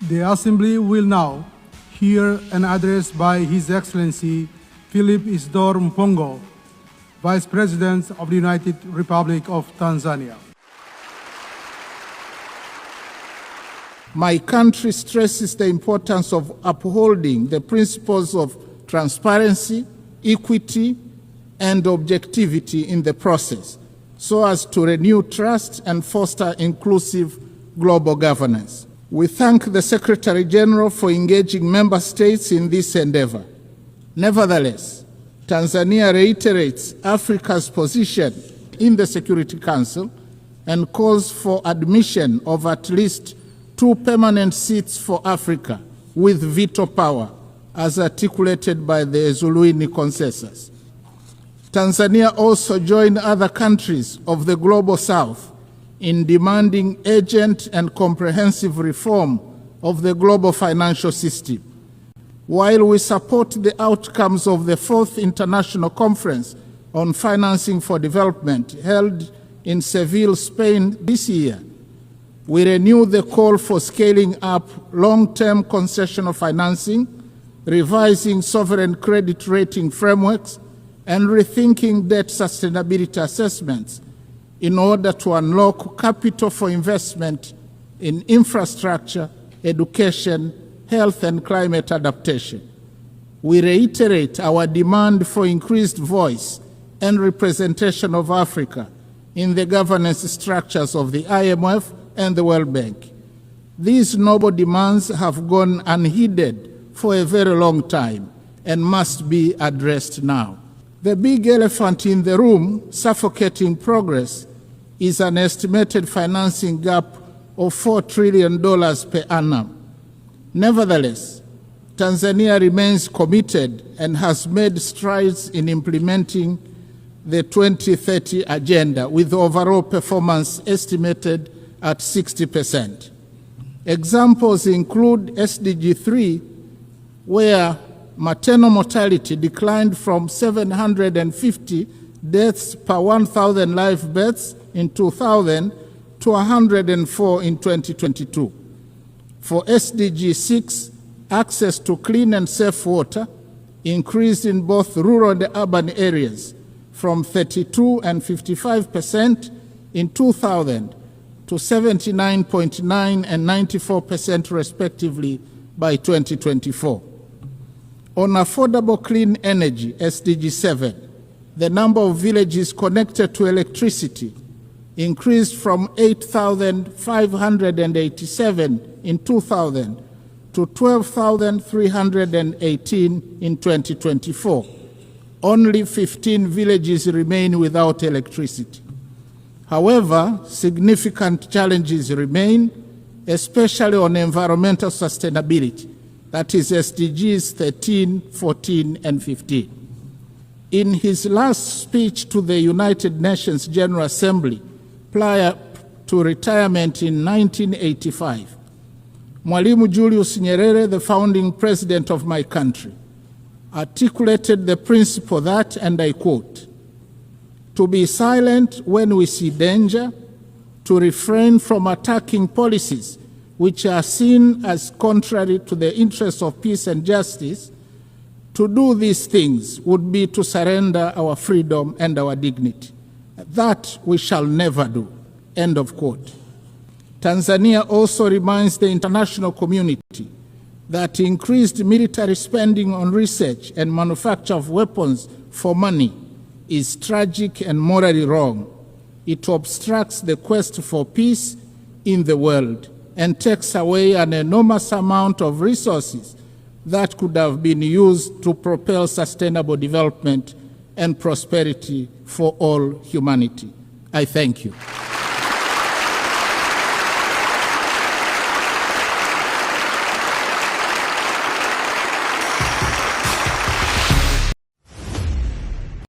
The Assembly will now hear an address by His Excellency Philip Isdor Mpango, Vice President of the United Republic of Tanzania. My country stresses the importance of upholding the principles of transparency, equity, and objectivity in the process, so as to renew trust and foster inclusive global governance. We thank the Secretary General for engaging member states in this endeavor. Nevertheless, Tanzania reiterates Africa's position in the Security Council and calls for admission of at least 2 permanent seats for Africa with veto power, as articulated by the Zuluini Consensus. Tanzania also joined other countries of the Global South in demanding urgent and comprehensive reform of the global financial system. While we support the outcomes of the 4th International Conference on Financing for Development held in Seville, Spain this year, we renew the call for scaling up long-term concessional financing, revising sovereign credit rating frameworks, and rethinking debt sustainability assessments in order to unlock capital for investment in infrastructure, education, health, and climate adaptation. We reiterate our demand for increased voice and representation of Africa in the governance structures of the IMF and the World Bank. These noble demands have gone unheeded for a very long time and must be addressed now. The big elephant in the room, suffocating progress, is an estimated financing gap of $4 trillion per annum. Nevertheless, Tanzania remains committed and has made strides in implementing the 2030 agenda, with overall performance estimated at 60%. Examples include SDG 3, where maternal mortality declined from 750 deaths per 1,000 live births in 2000 to 104 in 2022. For SDG 6, access to clean and safe water increased in both rural and urban areas from 32 and 55% in 2000 to 79.9 and 94% respectively by 2024. On affordable clean energy, SDG 7, the number of villages connected to electricity increased from 8,587 in 2000 to 12,318 in 2024. Only 15 villages remain without electricity. However, significant challenges remain, especially on environmental sustainability, that is SDGs 13, 14, and 15. In his last speech to the United Nations General Assembly prior to retirement in 1985, Mwalimu Julius Nyerere, the founding president of my country, articulated the principle that, and I quote, "To be silent when we see danger, to refrain from attacking policies which are seen as contrary to the interests of peace and justice, to do these things would be to surrender our freedom and our dignity. That we shall never do." End of quote. Tanzania also reminds the international community that increased military spending on research and manufacture of weapons for money is tragic and morally wrong. It obstructs the quest for peace in the world and takes away an enormous amount of resources that could have been used to propel sustainable development and prosperity for all humanity. I thank you.